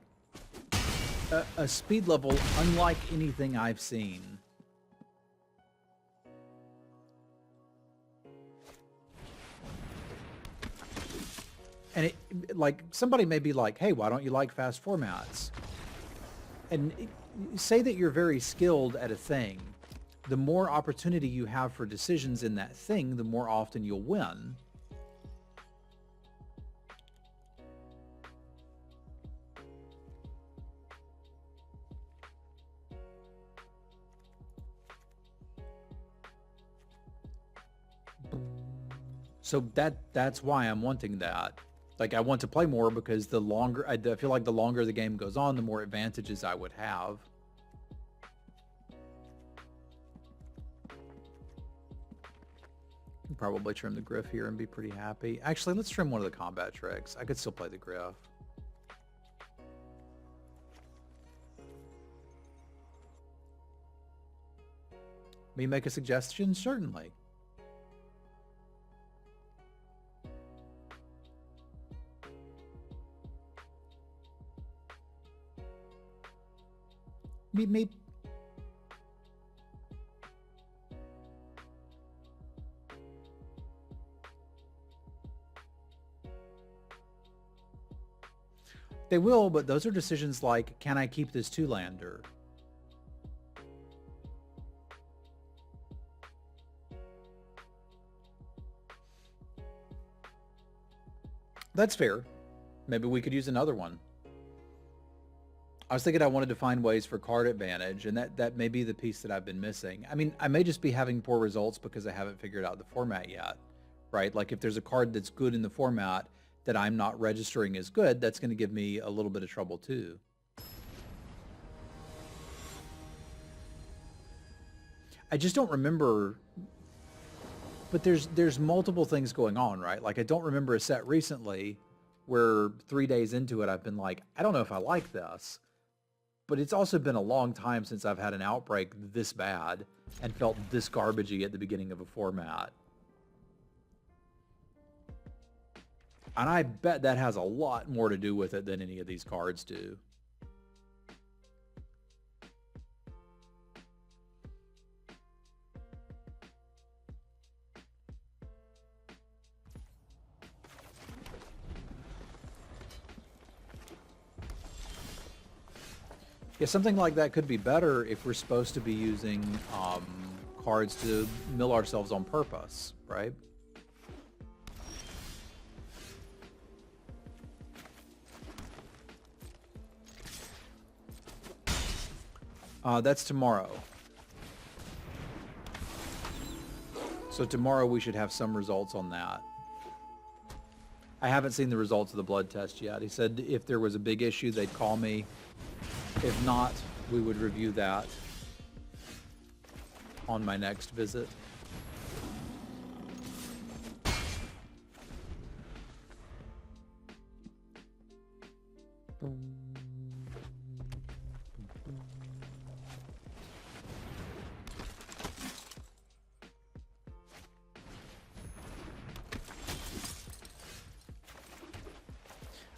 a speed level unlike anything I've seen. And like somebody may be like, hey, why don't you like fast formats? And say that you're very skilled at a thing. The more opportunity you have for decisions in that thing, the more often you'll win. So that's why I'm wanting that. Like, I want to play more because the longer, I feel like the longer the game goes on, the more advantages I would have. Probably trim the Griff here and be pretty happy. Actually, let's trim one of the combat tricks. I could still play the Griff. May you make a suggestion? Certainly. Me. They will, but those are decisions like, can I keep this two-lander? That's fair. Maybe we could use another one. I was thinking I wanted to find ways for card advantage, and that may be the piece that I've been missing. I mean, I may just be having poor results because I haven't figured out the format yet, right? Like if there's a card that's good in the format that I'm not registering as good, that's going to give me a little bit of trouble too. I just don't remember, but there's multiple things going on, right? Like I don't remember a set recently where 3 days into it, I've been like, I don't know if I like this, but it's also been a long time since I've had an outbreak this bad and felt this garbagey at the beginning of a format. And I bet that has a lot more to do with it than any of these cards do. Yeah, something like that could be better if we're supposed to be using cards to mill ourselves on purpose, right? That's tomorrow. So tomorrow we should have some results on that. I haven't seen the results of the blood test yet. He said if there was a big issue, they'd call me. If not, we would review that on my next visit.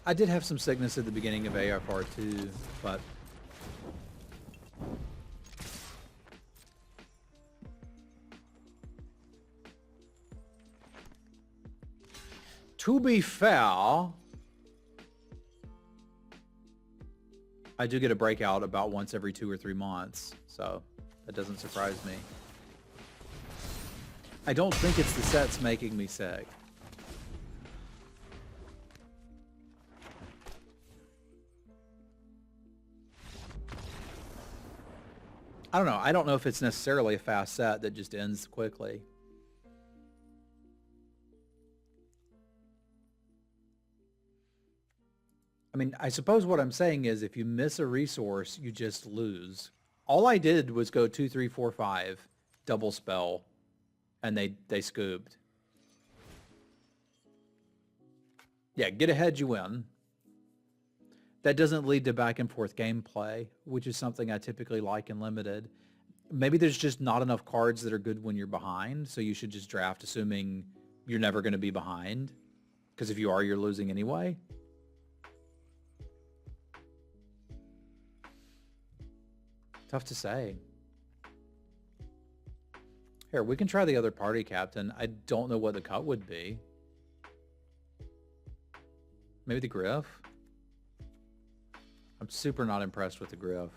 I did have some sickness at the beginning of AFR too, but to be fair, I do get a breakout about once every 2 or 3 months, so that doesn't surprise me. I don't think it's the set's making me sick. I don't know. I don't know if it's necessarily a fast set that just ends quickly. I mean, I suppose what I'm saying is if you miss a resource, you just lose. All I did was go 2, 3, 4, 5, double spell, and they scooped. Yeah, get ahead, you win. That doesn't lead to back and forth gameplay, which is something I typically like in Limited. Maybe there's just not enough cards that are good when you're behind, so you should just draft assuming you're never going to be behind. Because if you are, you're losing anyway. Tough to say. Here, we can try the other party captain. I don't know what the cut would be. Maybe the Griff? I'm super not impressed with the Griff.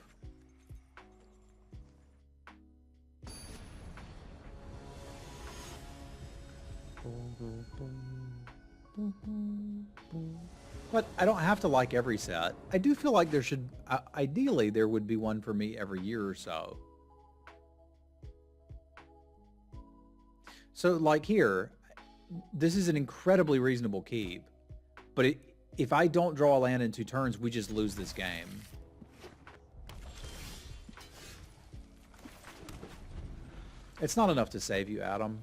But I don't have to like every set. I do feel like there should, ideally, there would be one for me every year or so. So like here, this is an incredibly reasonable keep. But if I don't draw a land in 2 turns, we just lose this game. It's not enough to save you, Adam.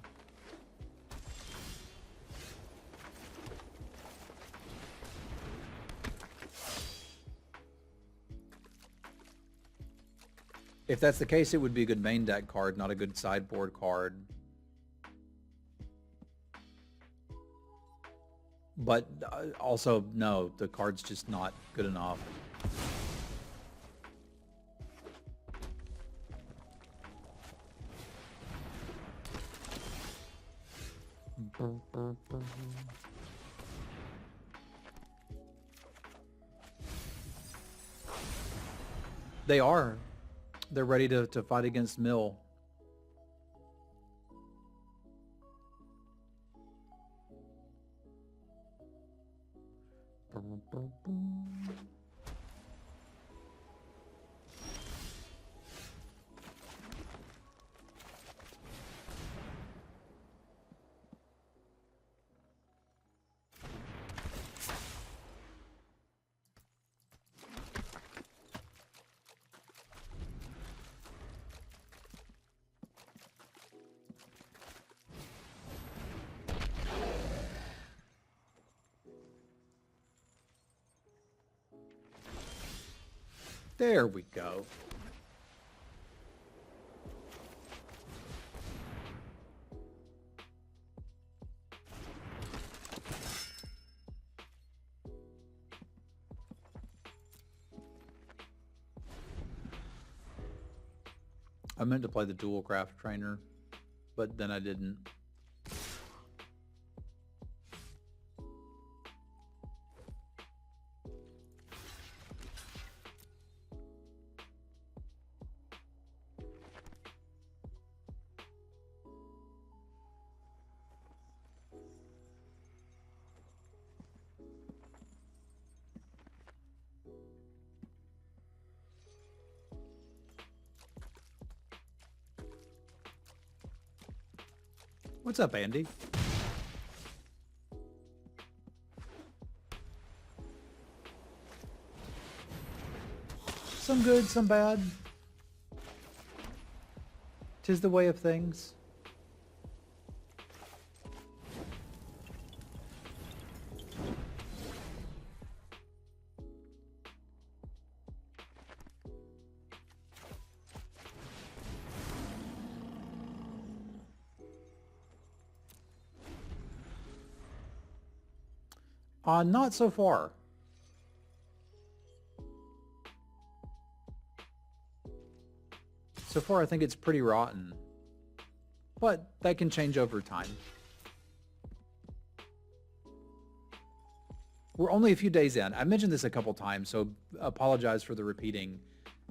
If that's the case, it would be a good main deck card, not a good sideboard card. But also, no, the card's just not good enough. They are. They're ready to fight against Mill. There we go. I meant to play the dual craft trainer, but then I didn't. What's up, Andy? Some good, some bad. 'Tis the way of things. Not so far. So far, I think it's pretty rotten. But that can change over time. We're only a few days in. I mentioned this a couple times, so apologize for the repeating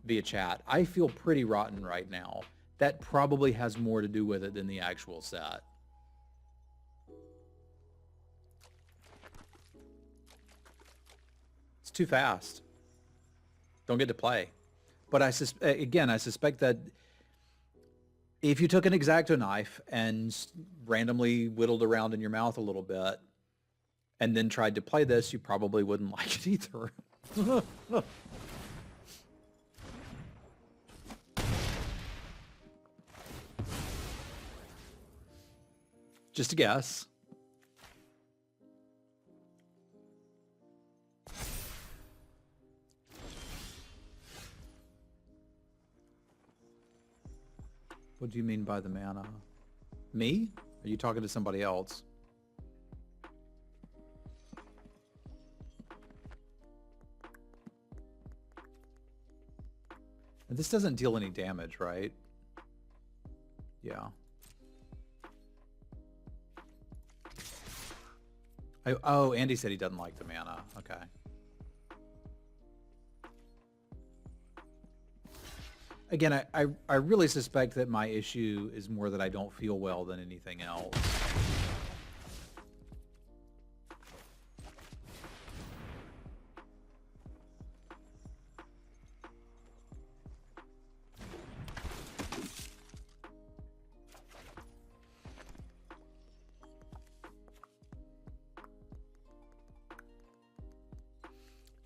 via chat. I feel pretty rotten right now. That probably has more to do with it than the actual set. too fast. Don't get to play. But again, I suspect that if you took an X-Acto knife and randomly whittled around in your mouth a little bit and then tried to play this, you probably wouldn't like it either. Just a guess. What do you mean by the mana? Me? Are you talking to somebody else? And this doesn't deal any damage, right? Yeah. Oh, Andy said he doesn't like the mana. Okay. Again, I really suspect that my issue is more that I don't feel well than anything else.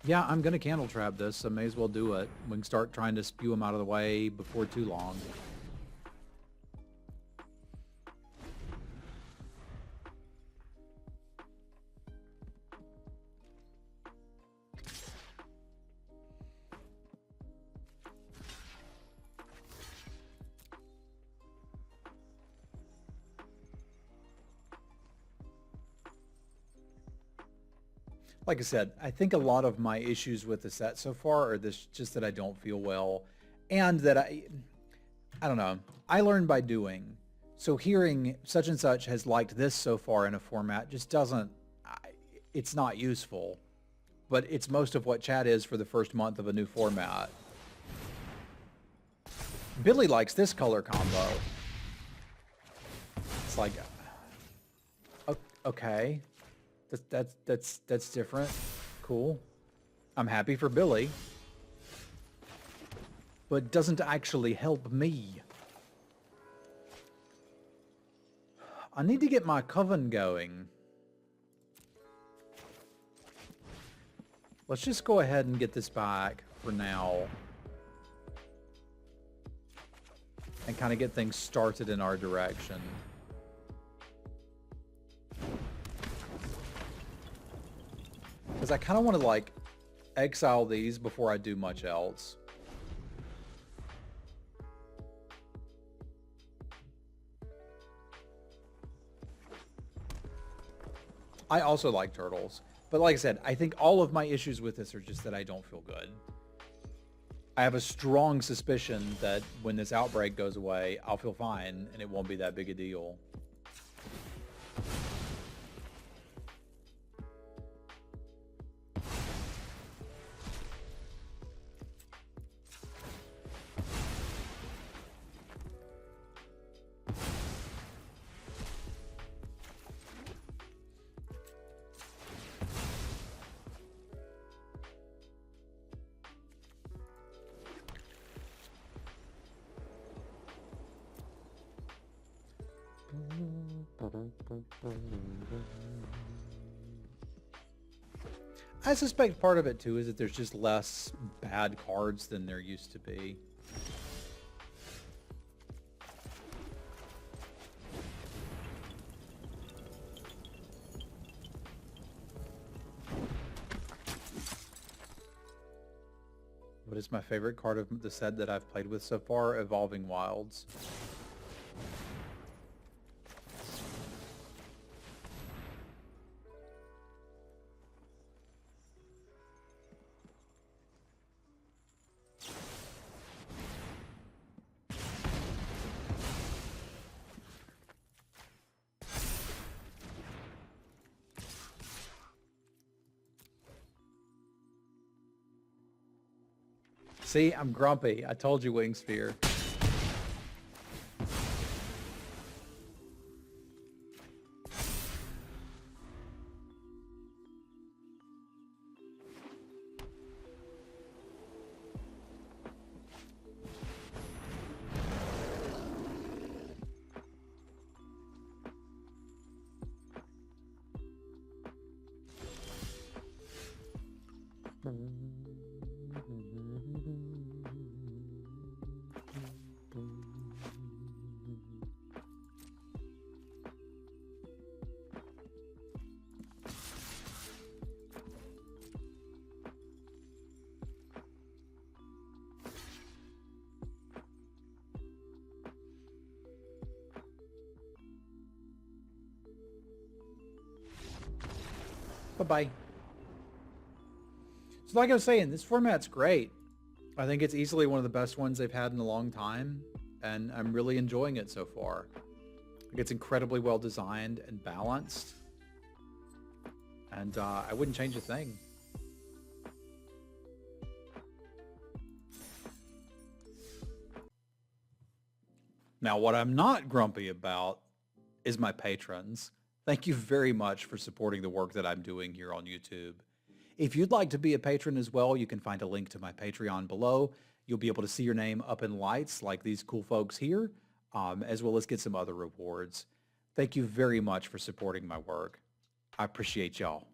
Yeah, I'm going to candle trap this, so may as well do it. We can start trying to spew them out of the way before too long. Like I said, I think a lot of my issues with the set so far are just that I don't feel well, and that I don't know. I learn by doing. So hearing such and such has liked this so far in a format just doesn't. It's not useful, but it's most of what chat is for the first month of a new format. Billy likes this color combo. It's like, okay. That's different. Cool. I'm happy for Billy. But doesn't actually help me. I need to get my coven going. Let's just go ahead and get this back for now. And kind of get things started in our direction. Because I kind of want to, like, exile these before I do much else. I also like turtles. But like I said, I think all of my issues with this are just that I don't feel good. I have a strong suspicion that when this outbreak goes away, I'll feel fine and it won't be that big a deal. I suspect part of it too is that there's just less bad cards than there used to be. What is my favorite card of the set that I've played with so far? Evolving Wilds. See, I'm grumpy. I told you, Wingsphere. Bye-bye. So like I was saying, this format's great. I think it's easily one of the best ones they've had in a long time, and I'm really enjoying it so far. I think it's incredibly well designed and balanced, and I wouldn't change a thing. Now, what I'm not grumpy about is my patrons. Thank you very much for supporting the work that I'm doing here on YouTube. If you'd like to be a patron as well, you can find a link to my Patreon below. You'll be able to see your name up in lights like these cool folks here, as well as get some other rewards. Thank you very much for supporting my work. I appreciate y'all.